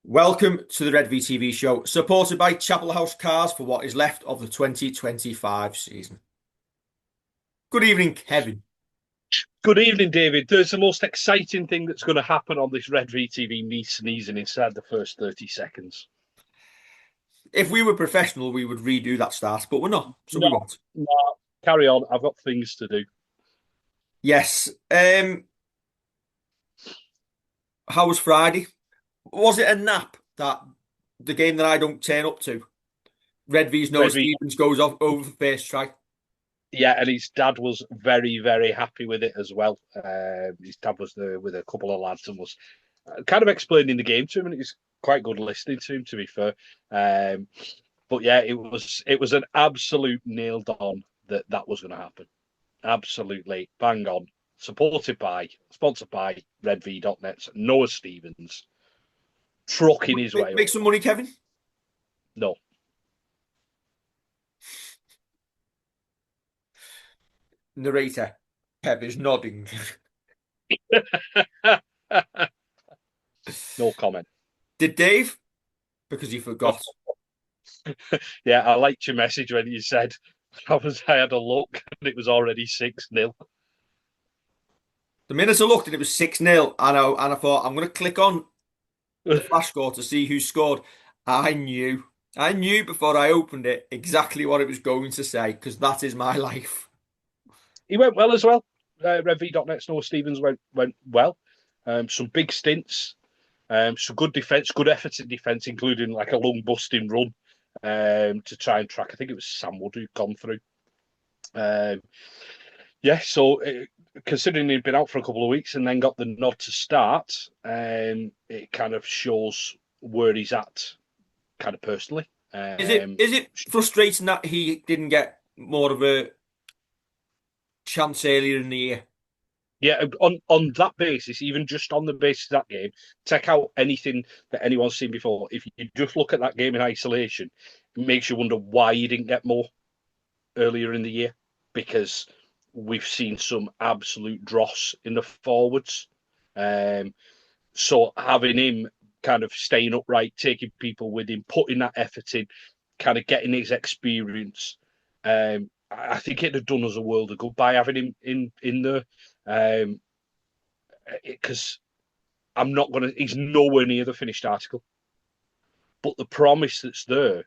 Welcome to the Redvee TV show, supported by Chapel House Cars for what is left of the 2025 season. Good evening, Kevin. Good evening, David. There's the most exciting thing that's going to happen on this Redvee TV, me sneezing inside the first 30 seconds. If we were professional, we would redo that start, but we're not, so we No, won't. no, carry on. I've got things to do. Yes. How was Friday? Was it a nap that the game that I don't turn up to? Redvee's Noah Redvee, Stevens goes off over for first try. yeah, and his dad was very, very happy with it as well. His dad was there with a couple of lads and was kind of explaining the game to him, and it was quite good listening to him, to be fair. But yeah, it was an absolute nailed on that was going to happen. Absolutely bang on. Sponsored by Redvee.net. Noah Stevens trucking his way Make up. some money, Kevin. No. Narrator. Kevin's nodding. No comment. Did Dave? Because he forgot. Yeah, I liked your message when you said I had a look and it was already 6-0. The minute I looked and it was 6-0, and I thought, I'm going to click on the flash score to see who scored. I knew. I knew before I opened it exactly what it was going to say because that is my life. He went well as well. Redvee.net's Noah Stevens went well. Some big stints, some good defence, good efforts in defence, including like a long busting run to try and track. I think it was Sam Wood who'd gone through. Um, yeah, so considering he'd been out for a couple of weeks and then got the nod to start, it kind of shows where he's at, kind of personally. Is it frustrating that he didn't get more of a chance earlier in the year? Yeah, on that basis, even just on the basis of that game, take out anything that anyone's seen before. If you just look at that game in isolation, it makes you wonder why you didn't get more earlier in the year, because we've seen some absolute dross in the forwards. Um, so having him kind of staying upright, taking people with him, putting that effort in, kind of getting his experience, I think it'd have done us a world of good by having him in there. Um, because I'm not going to. He's nowhere near the finished article, but the promise that's there,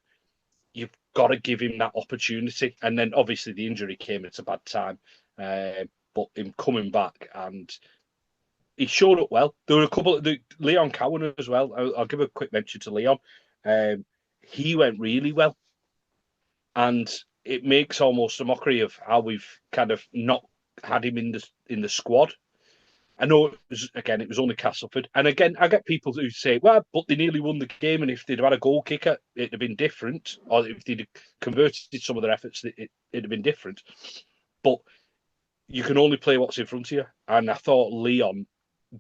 you've got to give him that opportunity. And then obviously the injury came at a bad time, but him coming back and he showed up well. There were a couple of Leon Cowan as well. I'll give a quick mention to Leon. Um, he went really well, and it makes almost a mockery of how we've kind of not had him in the squad. I know it was only Castleford, and again, I get people who say, "Well, but they nearly won the game, and if they'd have had a goal kicker, it'd have been different, or if they'd converted some of their efforts, it'd have been different." But you can only play what's in front of you, and I thought Leon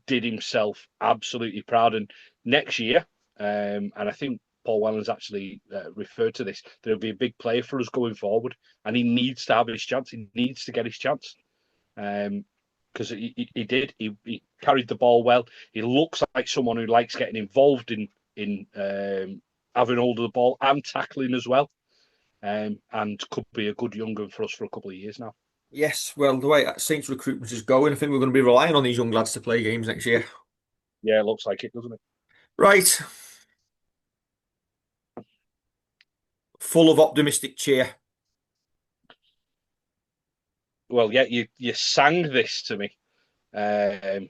did himself absolutely proud. And next year, and I think Paul Whelan's actually referred to this, there'll be a big player for us going forward, and he needs to have his chance. He needs to get his chance. Because he did. He carried the ball well. He looks like someone who likes getting involved in having hold of the ball and tackling as well, and could be a good young gun for us for a couple of years now. Yes, well, the way Saints recruitment is going, I think we're going to be relying on these young lads to play games next year. Yeah, it looks like it, doesn't it? Right, full of optimistic cheer. Well, yeah, you sang this to me um,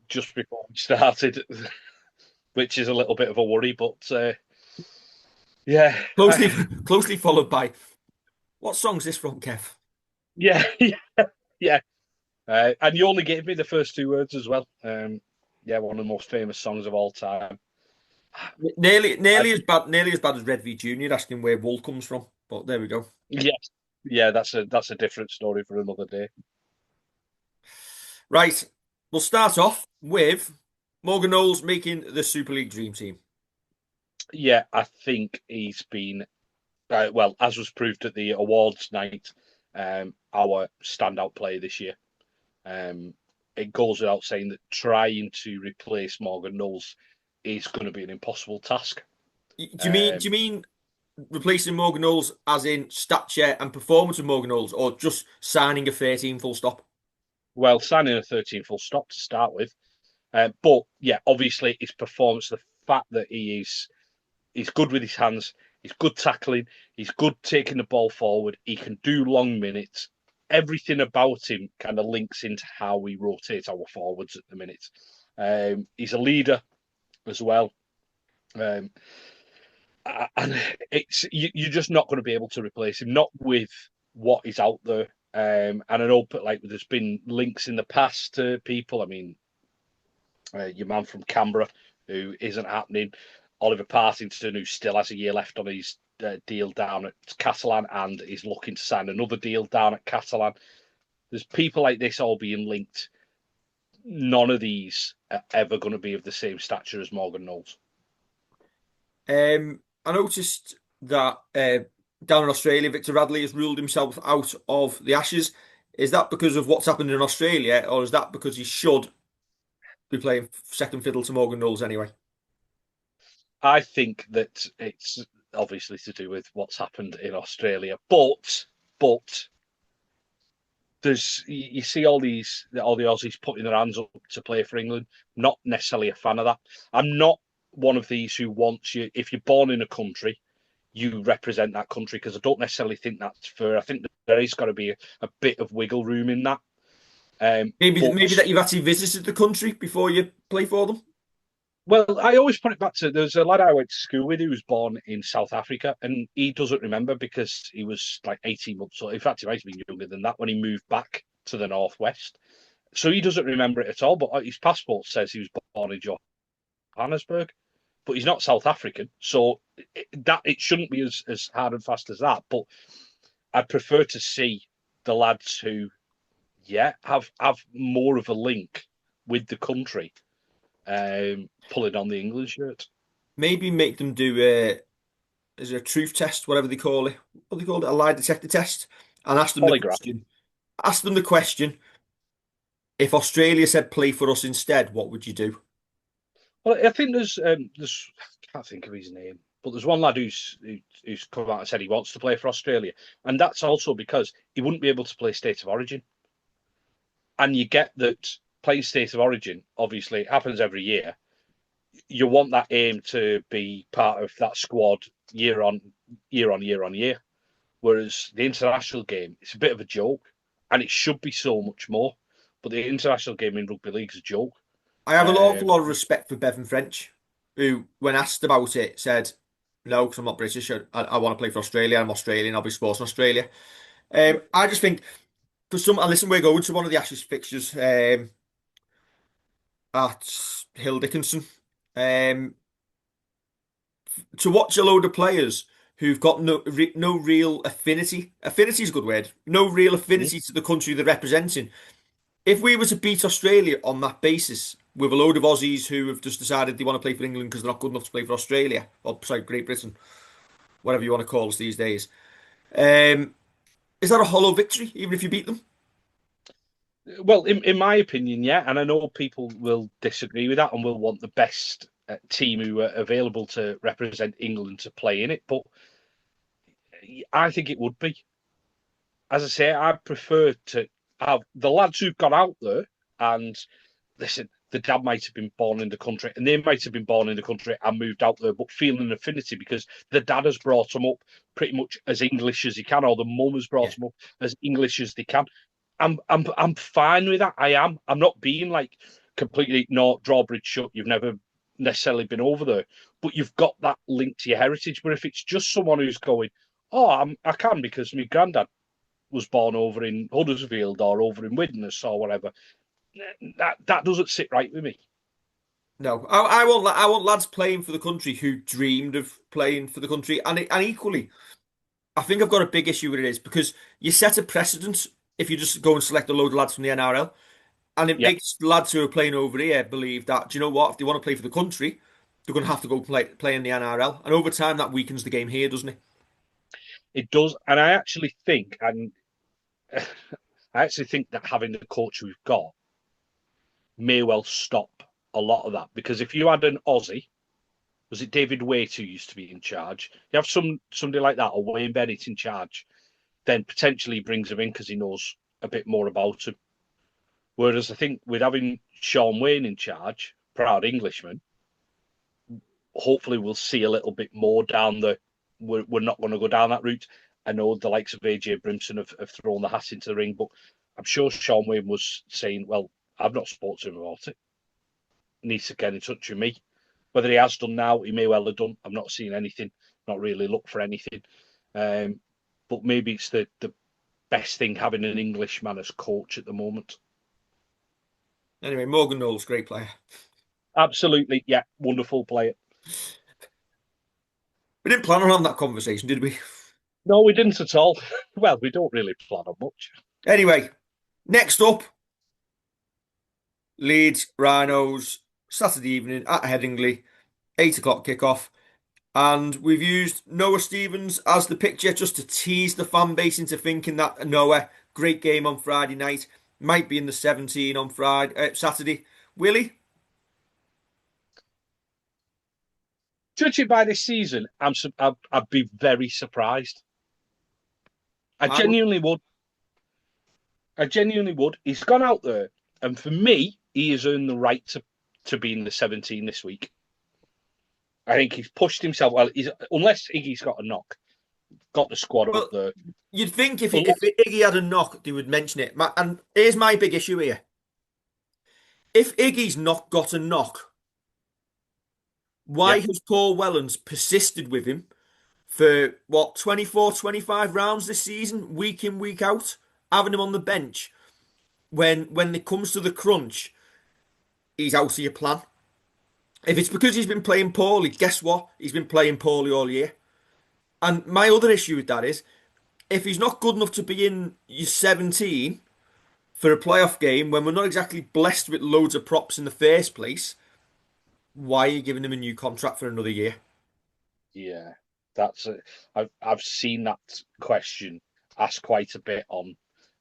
just before we started, which is a little bit of a worry, but yeah, Closely, closely followed by, what song's this from, Kev? yeah, yeah. And you only gave me the first two words as well. Yeah, one of the most famous songs of all time. Nearly, I, nearly as bad as Redvee Junior asking where wool comes from. But there we go. yes, yeah, that's a different story for another day. Right, we'll start off with Morgan Knowles making the Super League Dream Team. Yeah, I think he's been well, as was proved at the awards night, our standout player this year. Um, it goes without saying that trying to replace Morgan Knowles is going to be an impossible task. Do you mean replacing Morgan Knowles as in stature and performance of Morgan Knowles, or just signing a 13 full stop? Well, signing a 13 full stop to start with, but yeah, obviously his performance, the fact that he's good with his hands, he's good tackling, he's good taking the ball forward, he can do long minutes. Everything about him kind of links into how we rotate our forwards at the minute. He's a leader as well. Um, and you're just not going to be able to replace him, not with what is out there. And I know, like, there's been links in the past to people. I mean, your man from Canberra, who isn't happening, Oliver Partington, who still has a year left on his deal down at Catalan and is looking to sign another deal down at Catalan. There's people like this all being linked. None of these are ever going to be of the same stature as Morgan Knowles. I noticed that down in Australia, Victor Radley has ruled himself out of the Ashes. Is that because of what's happened in Australia, or is that because he should be playing second fiddle to Morgan Knowles anyway? I think that it's obviously to do with what's happened in Australia, but there's you see all the Aussies putting their hands up to play for England. Not necessarily a fan of that. I'm not one of these who wants you. If you're born in a country, you represent that country, because I don't necessarily think that's fair. I think there is got to be a bit of wiggle room in that. Maybe But that you've actually visited the country before you play for them. Well, I always put it back to there's a lad I went to school with who was born in South Africa, and he doesn't remember because he was like 18 months old. In fact, he might have been younger than that when he moved back to the northwest. So he doesn't remember it at all. But his passport says he was born in Johannesburg, but he's not South African, so it shouldn't be as hard and fast as that. But I'd prefer to see the lads who, yeah, have more of a link with the country, pulling on the England shirt. Maybe make them do a is it a truth test, whatever they call it. What do they call it? A lie detector test, and ask them the Polygraph. question. Ask them the question. If Australia said play for us instead, what would you do? Well, I think there's I can't think of his name, but there's one lad who's come out and said he wants to play for Australia, and that's also because he wouldn't be able to play State of Origin. And you get that playing State of Origin, obviously, it happens every year. You want that aim to be part of that squad year on year. Whereas the international game, it's a bit of a joke, and it should be so much more. But the international game in rugby league is a joke. I have an awful Um, lot of respect for Bevan French, who, when asked about it, said, "No, because I'm not British. I want to play for Australia. I'm Australian. I'll be sports in Australia." I just think for some, and listen, we're going to one of the Ashes fixtures at Hill Dickinson. Um, to watch a load of players who've got no real affinity. Affinity is a good word. No real affinity to the country they're representing. If we were to beat Australia on that basis, with a load of Aussies who have just decided they want to play for England because they're not good enough to play for Australia, or sorry, Great Britain, whatever you want to call us these days, um, is that a hollow victory, even if you beat them? Well, in my opinion, yeah, and I know people will disagree with that and will want the best team who are available to represent England to play in it, but I think it would be. As I say, I prefer to have the lads who've got out there, and listen, the dad might have been born in the country and they might have been born in the country and moved out there, but feeling an affinity because the dad has brought them up pretty much as English as he can, or the mum has brought Yeah. them up as English as they can. I'm fine with that. I am. I'm not being like completely no drawbridge shut. You've never necessarily been over there, but you've got that link to your heritage. But if it's just someone who's going, oh, I can because my granddad was born over in Huddersfield or over in Widnes or whatever, that doesn't sit right with me. No, I want lads playing for the country who dreamed of playing for the country, and equally, I think I've got a big issue with it is because you set a precedent if you just go and select a load of lads from the NRL. And it Yeah, makes lads who are playing over here believe that, do you know what? If they want to play for the country, they're going to have to go play in the NRL. And over time, that weakens the game here, doesn't it? it does, and I actually think, and I actually think that having the coach we've got may well stop a lot of that because if you had an Aussie Was it David Waite who used to be in charge? You have somebody like that, or Wayne Bennett in charge, then potentially he brings him in because he knows a bit more about him. Whereas I think with having Sean Wayne in charge, proud Englishman, hopefully we'll see a little bit more down the. We're not going to go down that route. I know the likes of AJ Brimson have thrown the hat into the ring, but I'm sure Sean Wayne was saying, "Well, I've not spoken to him about it. He needs to get in touch with me." Whether he has done now, he may well have done. I've not seen anything, not really looked for anything. But maybe it's the best thing having an Englishman as coach at the moment. Anyway, Morgan Knowles, great player. Absolutely, yeah, wonderful player. We didn't plan on having that conversation, did we? No, we didn't at all. Well, we don't really plan on much. Anyway, next up, Leeds Rhinos, Saturday evening at Headingley, 8 o'clock kickoff. And we've used Noah Stevens as the picture just to tease the fan base into thinking that Noah, great game on Friday night, might be in the 17 on Saturday. Willie? Judging by this season, I'd be very surprised. I I would. genuinely would. I genuinely would. He's gone out there, and for me, he has earned the right to be in the 17 this week. I think he's pushed himself. Well, unless Iggy's got a knock, got the squad up Well, there. you'd think if Unless, Iggy had a knock, they would mention it. And here's my big issue here. If Iggy's not got a knock, why yeah, has Paul Wellens persisted with him for what 24, 25 rounds this season, week in, week out, having him on the bench when it comes to the crunch, he's out of your plan. If it's because he's been playing poorly, guess what? He's been playing poorly all year. And my other issue with that is if he's not good enough to be in your 17 for a playoff game when we're not exactly blessed with loads of props in the first place, why are you giving him a new contract for another year? yeah, that's it. I've seen that question asked quite a bit on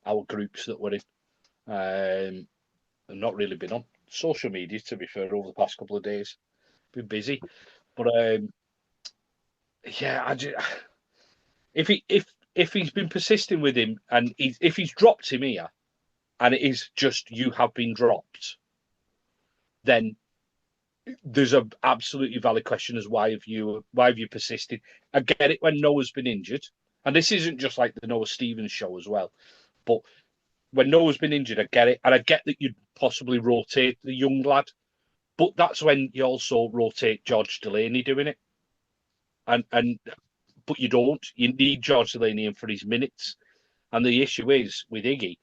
our groups that we're in. And not really been on social media, to be fair, over the past couple of days. Been busy, but yeah, if he's been persisting with him, and if he's dropped him here, and it is just you have been dropped, then there's a absolutely valid question as why have you persisted? I get it when Noah's been injured, and this isn't just like the Noah Stevens show as well, but when Noah's been injured, I get it, and I get that you'd possibly rotate the young lad, but that's when you also rotate George Delaney doing it, and but you don't. You need George Delaney in for his minutes, and the issue is with Iggy,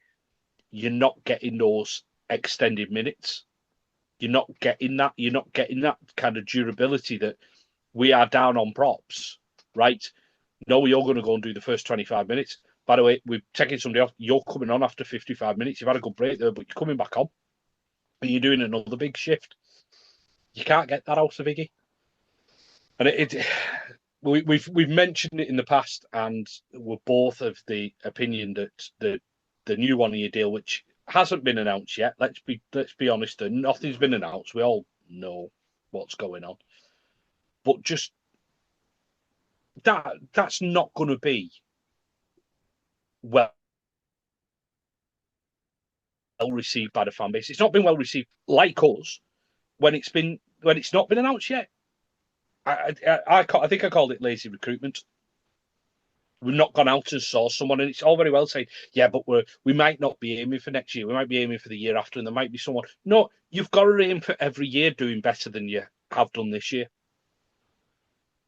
you're not getting those extended minutes. You're not getting that. You're not getting that kind of durability that we are down on props, right? No, you're going to go and do the first 25 minutes. By the way, we're taking somebody off. You're coming on after 55 minutes. You've had a good break there, but you're coming back on. And you're doing another big shift. You can't get that out of Iggy. And we've mentioned it in the past, and we're both of the opinion that the new 1 year deal, which hasn't been announced yet. Let's be honest. Nothing's been announced. We all know what's going on, but just that's not going to be well received by the fan base. It's not been well received like us when it's not been announced yet. I think I called it lazy recruitment. We've not gone out and saw someone, and it's all very well saying, yeah, but we might not be aiming for next year. We might be aiming for the year after, and there might be someone. No, you've got to aim for every year doing better than you have done this year.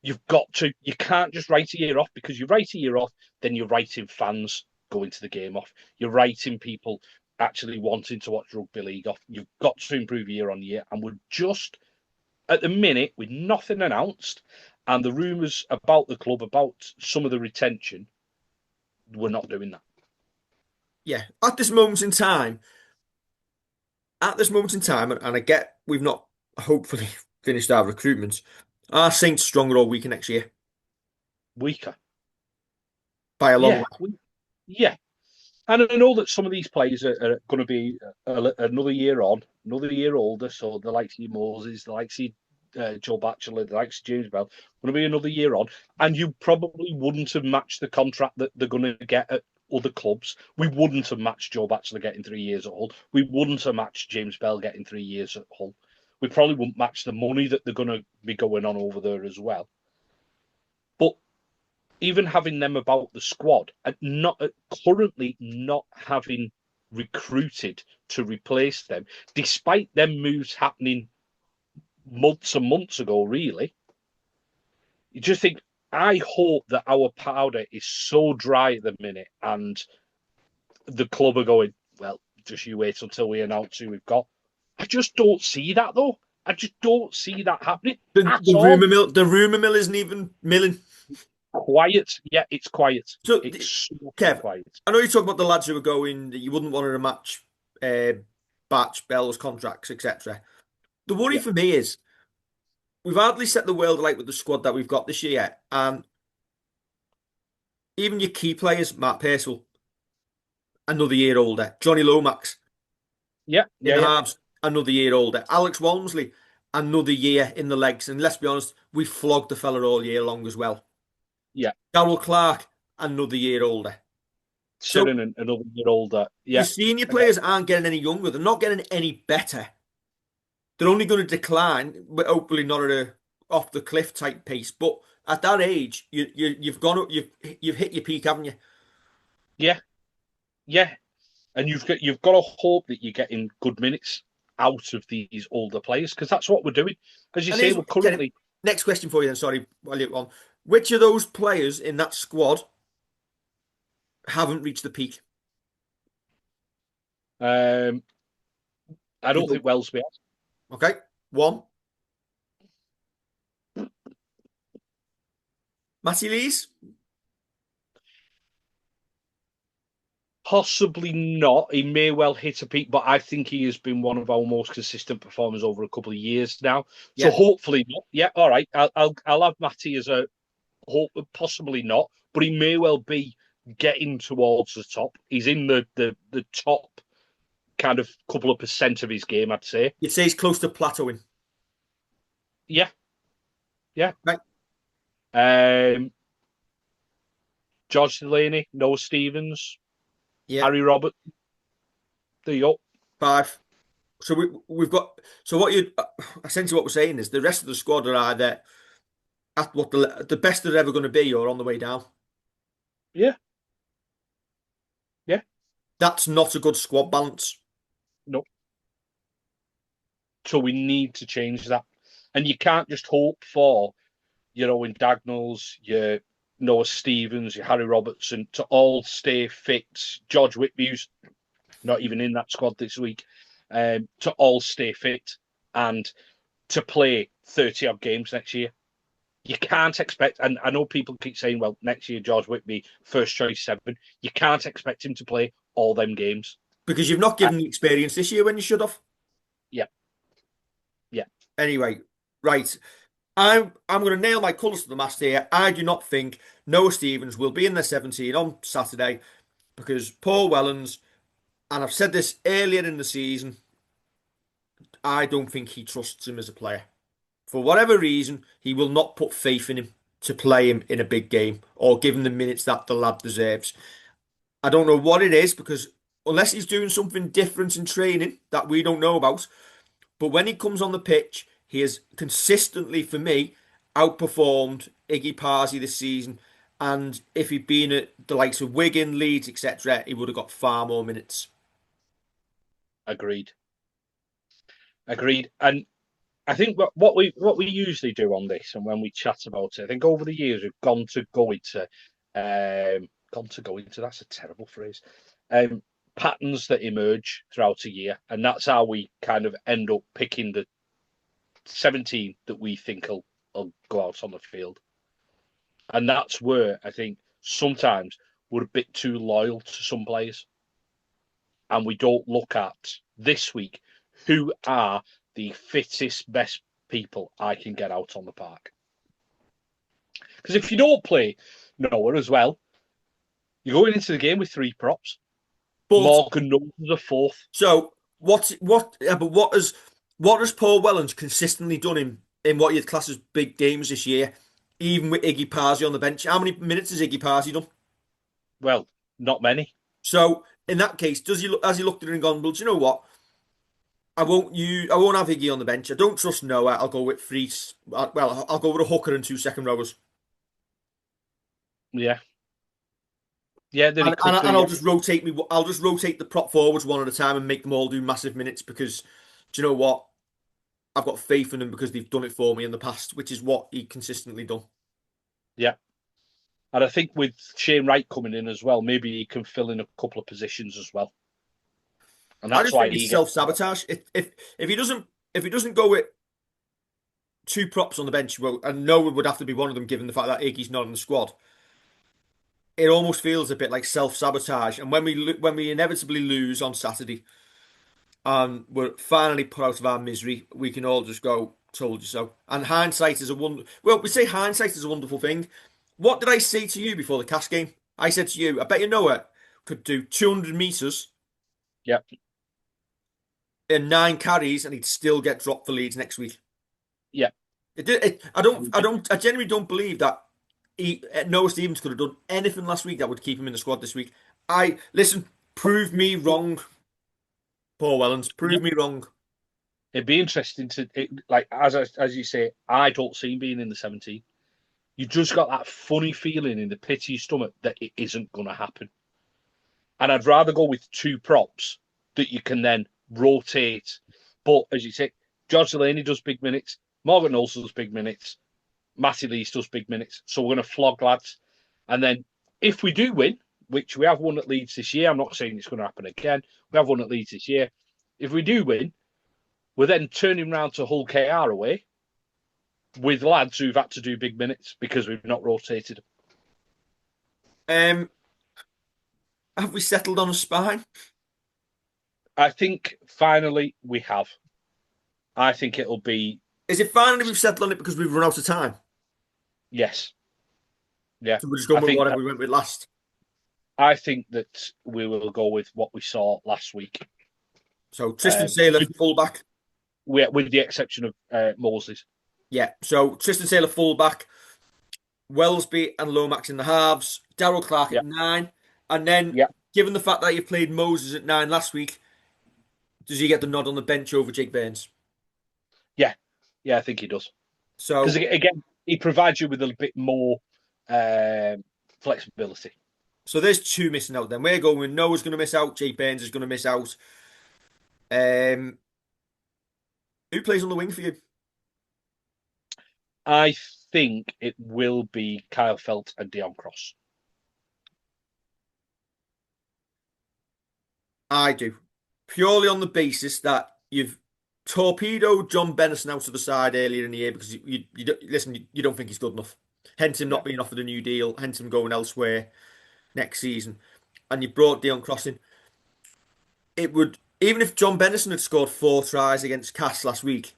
You've got to. You can't just write a year off, because you write a year off, then you're writing fans going to the game off. You're writing people actually wanting to watch rugby league off. You've got to improve year on year, and we're just at the minute with nothing announced, and the rumours about the club, about some of the retention, we're not doing that. Yeah, at this moment in time, and I get we've not hopefully finished our recruitment, are Saints stronger all week next year Weaker. by a long Yeah. way. Yeah. And I know that some of these players are going to be another year on, another year older. So the likes of Moses, the likes of Joe Batchelor, the likes of James Bell, going to be another year on, and you probably wouldn't have matched the contract that they're going to get at other clubs. We wouldn't have matched Joe Batchelor getting 3 years at Hull. We wouldn't have matched James Bell getting 3 years at Hull. We probably wouldn't match the money that they're going to be going on over there as well. But even having them about the squad and not currently not having recruited to replace them, despite them moves happening months and months ago, really, you just think, I hope that our powder is so dry at the minute and the club are going, well, just you wait until we announce who we've got. I just don't see that, though. I just don't see that happening at all. The rumor mill isn't even milling. Quiet. Yeah, it's quiet. So, It's so Kev, quiet. I know you talk about the lads who are going that you wouldn't want to match Batch, Bell's contracts, etc. The worry Yeah, for me is we've hardly set the world alight with the squad that we've got this year, and even your key players, Matt Purcell, another year older, Johnny Lomax yeah, in yeah, the yeah, halves, another year older, Alex Walmsley, another year in the legs, and let's be honest, we flogged the fella all year long as well. yeah. Darryl Clark, another year older. So Sheringham, another year older. your Yeah, senior I get. players aren't getting any younger. They're not getting any better. They're only going to decline, but hopefully not at a off the cliff type pace. But at that age, you've gone up, you've hit your peak, haven't you? Yeah, yeah. And you've got to hope that you're getting good minutes out of these older players because that's what we're doing. As you And say, here's we're Kenny, currently. next question for you then. Sorry, while you're on, which of those players in that squad haven't reached the peak? Um, I You don't go, think Wellesby has. okay, one, Matty Lees. Possibly not. He may well hit a peak, but I think he has been one of our most consistent performers over a couple of years now. So Yeah, hopefully not. Yeah, all right. I'll have Matty as a hope, possibly not, but he may well be getting towards the top. He's in the top kind of couple of percent of his game, I'd say. you'd say he's close to plateauing. Yeah, yeah. Right. Um, George Delaney, Noah Stevens, Yeah, Harry Roberts. There you go. five. So we've got. So what you essentially what we're saying is the rest of the squad are either at what the best they're ever going to be or on the way down. Yeah, yeah. That's not a good squad balance. No. So we need to change that. And you can't just hope for, in Dagnalls, your Noah Stevens, your Harry Robertson to all stay fit. George Whitby's not even in that squad this week, to all stay fit and to play 30 odd games next year. You can't expect, and I know people keep saying, well, next year, George Whitby, first choice 7. You can't expect him to play all them games. Because you've not given the experience this year when you should have. Yeah, yeah. Anyway, right. I'm going to nail my colours to the mast here. I do not think Noah Stevens will be in the 17 on Saturday because Paul Wellens, and I've said this earlier in the season, I don't think he trusts him as a player. For whatever reason, he will not put faith in him to play him in a big game or give him the minutes that the lad deserves. I don't know what it is because unless he's doing something different in training that we don't know about, but when he comes on the pitch, he has consistently, for me, outperformed Iggy Parsi this season. And if he'd been at the likes of Wigan, Leeds, etc., he would have got far more minutes. Agreed. Agreed. And I think what we usually do on this, and when we chat about it, I think over the years we've gone to go into. That's a terrible phrase. Patterns that emerge throughout a year, and that's how we kind of end up picking the 17 that we think will go out on the field. And that's where I think sometimes we're a bit too loyal to some players, and we don't look at this week who are the fittest, best people I can get out on the park. Because if you don't play Noah as well, you're going into the game with 3 props. But Morgan Knowles is a 4th. so what has Paul Wellens consistently done him in what you'd class as big games this year, even with Iggy Parsi on the bench. How many minutes has Iggy Parsi done? Well, not many. So in that case, has he looked at it and gone, well, do you know what? I won't have Iggy on the bench. I don't trust Noah. I'll go with three. Well, I'll go with a hooker and two second rowers, Yeah, yeah, that he and, could do. I'll Yeah, just rotate me. I'll just rotate the prop forwards one at a time and make them all do massive minutes because, do you know what? I've got faith in them because they've done it for me in the past, which is what he consistently done. yeah. And I think with Shane Wright coming in as well, maybe he can fill in a couple of positions as well, and I that's just why think it's he gets. self sabotage. If he doesn't go with two props on the bench, well, and Noah would have to be one of them, given the fact that Iggy's not in the squad. It almost feels a bit like self sabotage. And when we inevitably lose on Saturday, and we're finally put out of our misery, we can all just go, "Told you so." And hindsight is a wonder. Well, we say hindsight is a wonderful thing. What did I say to you before the Cass game? I said to you, "I bet you Noah could do 200 meters Yeah, in 9 carries, and he'd still get dropped for Leeds next week." yeah. I genuinely don't believe that Noah Stevens could have done anything last week that would keep him in the squad this week. Listen, prove me wrong, Paul Wellens. Prove me wrong. It'd be interesting to like as you say. I don't see him being in the 17. You just got that funny feeling in the pit of your stomach that it isn't going to happen. And I'd rather go with two props that you can then rotate. But as you say, George Delaney does big minutes, Morgan Knowles does big minutes, Matty Lees does big minutes. So we're going to flog lads. And then if we do win, which we have won at Leeds this year, I'm not saying it's going to happen again. We have won at Leeds this year. If we do win, we're then turning round to Hull KR away with lads who've had to do big minutes because we've not rotated. Um, have we settled on a spine? I think finally we have. I think it'll be Is it finally we've settled on it because we've run out of time? yes. Yeah. So we're just I going with think whatever we went with last. I think that we will go with what we saw last week. So Tristan Saylor, fullback. With the exception of Mosley's. Yeah. So Tristan Saylor, fullback. Wellesby and Lomax in the halves. Daryl Clark Yeah. at 9. And then, Yeah. given the fact that you played Moses at 9 last week, does he get the nod on the bench over Jake Burns? Yeah. Yeah, I think he does. Because So, again, he provides you with a bit more flexibility. so there's two missing out. Then we're going. Noah's going to miss out. Jake Burns is going to miss out. Um, who plays on the wing for you? I think it will be Kyle Felt and Dion Cross. I do, purely on the basis that you've torpedoed John Bennison out of the side earlier in the year because you don't, listen, you don't think he's good enough. Hence him Yeah. not being offered a new deal. Hence him going elsewhere next season. And you brought Dion Cross in. It would, even if John Bennison had scored 4 tries against Cass last week,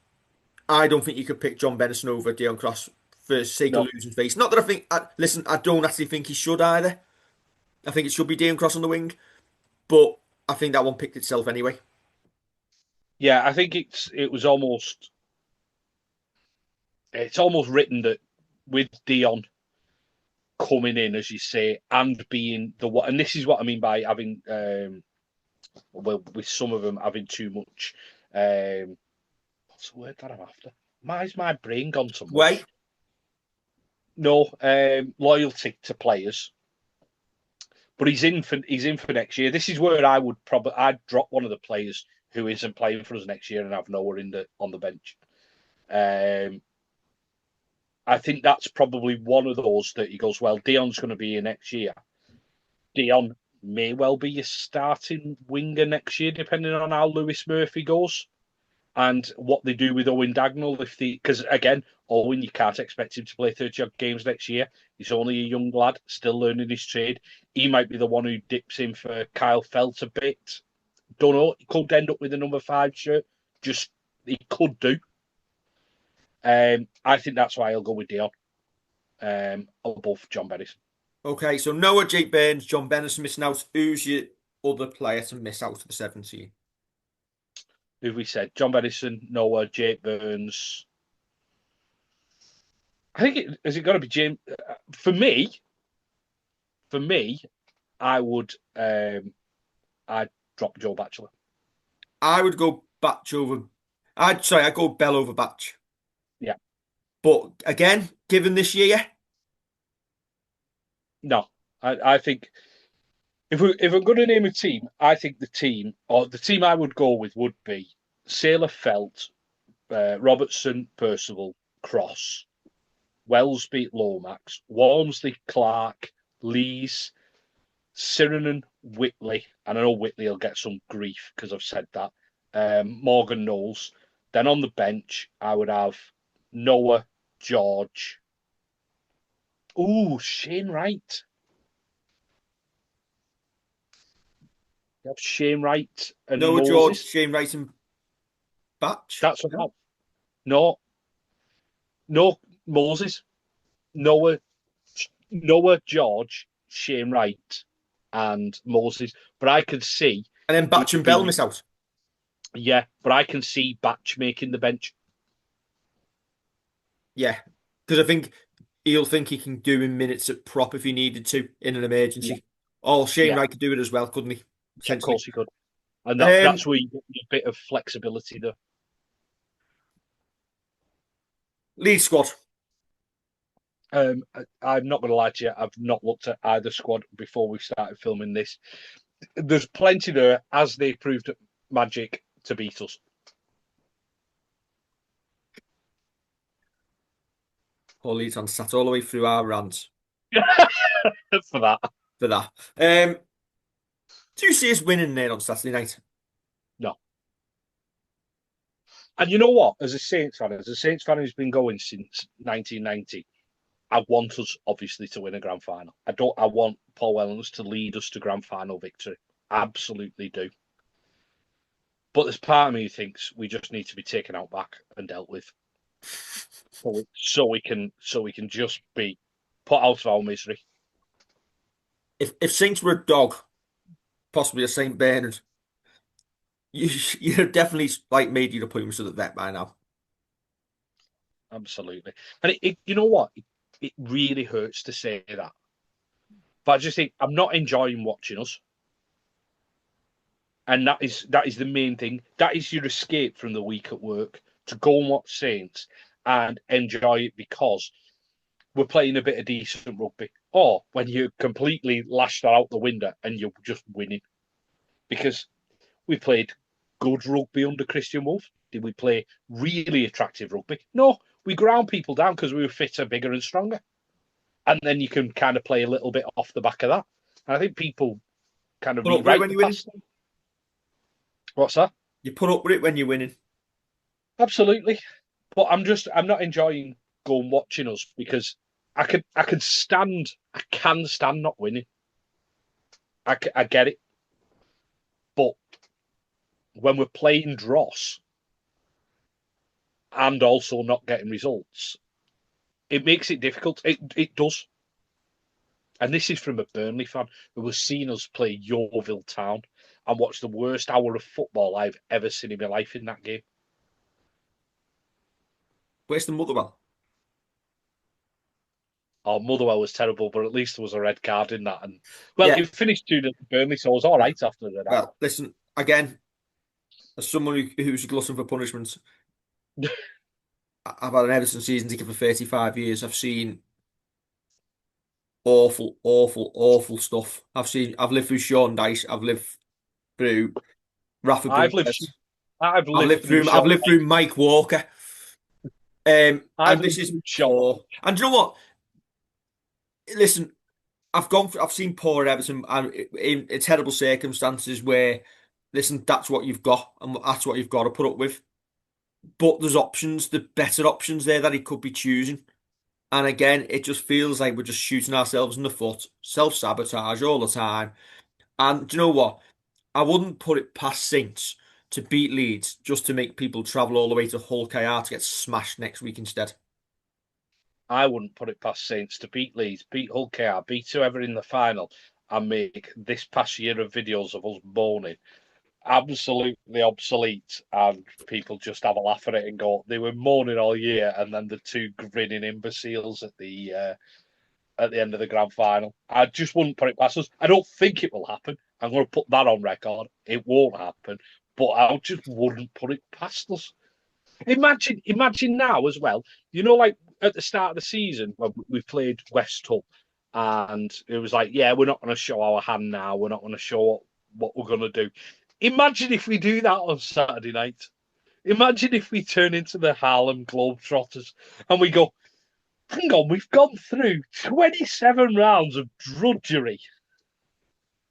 I don't think you could pick John Bennison over Dion Cross for the sake of No. losing face. Not that listen, I don't actually think he should either. I think it should be Dion Cross on the wing, but I think that one picked itself anyway. Yeah, I think it's almost written that with Dion coming in, as you say, and being the what, and this is what I mean by having well, with some of them having too much. What's the word that I'm after? Why's my brain gone to Way, mush? No, loyalty to players, but he's in for next year. This is where I'd drop one of the players who isn't playing for us next year and have Noah on the bench. Um, I think that's probably one of those that he goes, well, Dion's going to be here next year. Dion may well be your starting winger next year, depending on how Lewis Murphy goes and what they do with Owen Dagnall. Because again, Owen, you can't expect him to play 30 odd games next year. He's only a young lad, still learning his trade. He might be the one who dips in for Kyle Felt a bit. Don't know. He could end up with a number 5 shirt. Just he could do. I think that's why I'll go with Dion above John Bennis. okay, so Noah, Jake Burns, John Bennison missing out. Who's your other player to miss out of the 17? Who we said? John Bennison, Noah, Jake Burns. I think it has it got to be James. For me, I would I'd drop Joe Batchelor. I would go Batch over. I'd go Bell over Batch. Yeah, But again, given this year, no, I think if I'm going to name a team, I think the team I would go with would be Sailor Felt, Robertson, Percival, Cross, Wellsby, Lomax, Walmsley, Clark, Lees, Sirinen, Whitley, and I know Whitley will get some grief because I've said that. Morgan Knowles. Then on the bench, I would have Noah, George. Ooh, Shane Wright. You have Shane Wright and Noah George, Moses. Shane Wright, and Batch. That's what I No? have. No, no, Moses. Noah, Noah, George, Shane Wright, and Moses. But I could see And then Batch it and Bell being, miss out. yeah, but I can see Batch making the bench. Yeah. Because I think he'll think he can do in minutes at prop if he needed to in an Yeah, emergency. Oh, Shane yeah, Wright could do it as well, couldn't he? yeah, of Potentially. course he could. And that's Um, where you get a bit of flexibility there. lead squad. I'm not going to lie to you, I've not looked at either squad before we started filming this. There's plenty there, as they proved at Magic, to beat us. Poor Leeds on sat all the way through our rants For that. for that. Do you see us winning there on Saturday night? No. And you know what? As a Saints fan who's been going since 1990, I want us obviously to win a grand final. I want Paul Wellens to lead us to grand final victory. Absolutely do. But there's part of me who thinks we just need to be taken out back and dealt with. So we can just be put out of our misery. If Saints were a dog, possibly a Saint Bernard, you you'd have definitely like made you appointments to the vet by now. Absolutely. And you know what? It really hurts to say that. But I just think I'm not enjoying watching us. And that is the main thing. That is your escape from the week at work to go and watch Saints and enjoy it because we're playing a bit of decent rugby. Or when you completely lash that out the window and you're just winning. Because we played good rugby under Christian Wolf. Did we play really attractive rugby? No, we ground people down because we were fitter, bigger, and stronger. And then you can kind of play a little bit off the back of that. And I think people kind of Put up with it rewrite when the you're winning. past. What's that? You put up with it when you're winning. Absolutely. But I'm not enjoying going watching us because I can stand not winning. I get it. But when we're playing dross and also not getting results, it makes it difficult. It does. And this is from a Burnley fan who has seen us play Yeovil Town and watched the worst hour of football I've ever seen in my life in that game. Where's the Motherwell? Our Motherwell was terrible, but at least there was a red card in that. And well, Yeah. it finished 2-0 to Burnley, so I was all right after the red hour. Well, listen again. As someone who's a glutton for punishment, I've had an Everton season ticket for 35 years. I've seen awful, awful, awful stuff. I've lived through Sean Dyche. I've lived through Rafa I've lived, Benitez. I've lived through I've Sean. lived through Mike Walker. I've And this lived is through Sean. poor. And do you know what? Listen, I've seen poor Everton and in terrible circumstances where, listen, that's what you've got, and that's what you've got to put up with. But there's options, the better options there that he could be choosing. And again, it just feels like we're just shooting ourselves in the foot, self-sabotage all the time. And do you know what? I wouldn't put it past Saints to beat Leeds just to make people travel all the way to Hull KR to get smashed next week instead. I wouldn't put it past Saints to beat Leeds, beat Hull KR, beat whoever in the final, and make this past year of videos of us moaning absolutely obsolete, and people just have a laugh at it and go, they were mourning all year, and then the two grinning imbeciles at the end of the grand final. I just wouldn't put it past us. I don't think it will happen. I'm going to put that on record. It won't happen, but I just wouldn't put it past us. Imagine now as well. You know, like at the start of the season when we played West Hull, and it was like, yeah, we're not going to show our hand now. We're not going to show what we're going to do. Imagine if we do that on Saturday night. Imagine if we turn into the Harlem Globetrotters and we go, hang on, we've gone through 27 rounds of drudgery.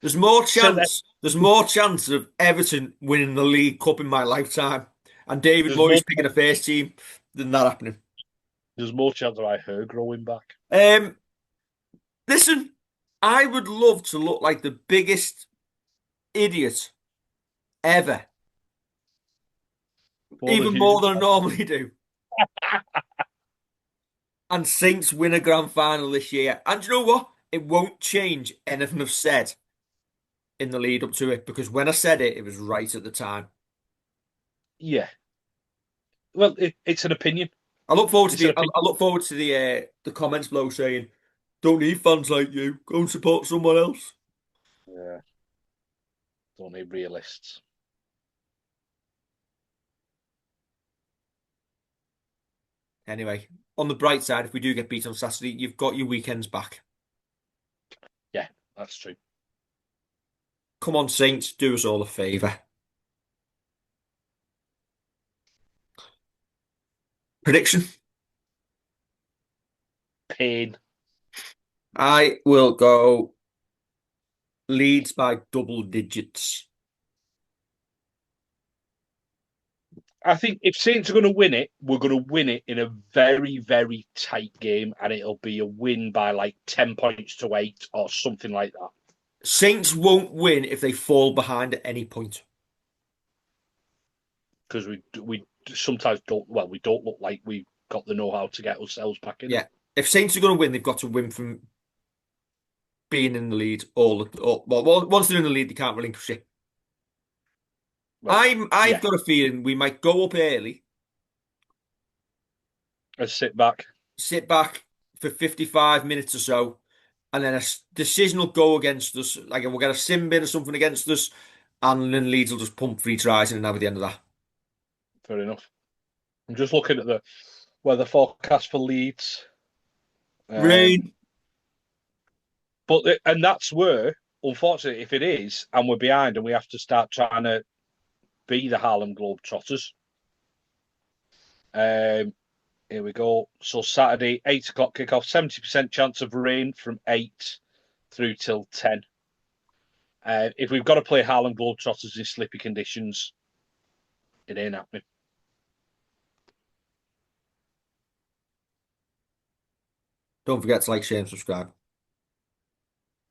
There's more So that chance. There's more chance of Everton winning the League Cup in my lifetime, and David there's more Moyes picking a first team than that happening. there's more chance of her growing back. Um, Listen, I would love to look like the biggest idiot ever, More than even more usual. than I normally do. And Saints win a grand final this year. And you know what? It won't change anything I've said in the lead up to it because when I said it, it was right at the time. Yeah. Well, it's an opinion. I look forward to It's an the opinion. I look forward to the comments below saying, "Don't need fans like you. Go and support someone else." Yeah. Don't need realists. Anyway, on the bright side, if we do get beat on Saturday, you've got your weekends back. Yeah, that's true. Come on, Saints, do us all a favour. Prediction? Pain. I will go Leeds by double digits. I think if Saints are going to win it, we're going to win it in a very, very tight game, and it'll be a win by like 10 points to 8 or something like that. Saints won't win if they fall behind at any point. Because we sometimes don't, well, we don't look like we've got the know how to get ourselves back in it. Yeah, if Saints are going to win, they've got to win from being in the lead well, once they're in the lead, they can't relinquish it. Well, I've yeah, got a feeling we might go up early, let's sit back. sit back for 55 minutes or so, and then a decision will go against us. Like we'll get a sim bin or something against us, and then Leeds will just pump 3 tries in and have at the end of that. Fair enough. I'm just looking at the weather forecast for Leeds. Um, Rain. and that's where, unfortunately, if it is, and we're behind and we have to start trying to be the Harlem Globetrotters. Here we go. So Saturday, 8 o'clock kickoff, 70% chance of rain from 8 through till 10. If we've got to play Harlem Globetrotters in slippy conditions, it ain't happening. Don't forget to like, share, and subscribe.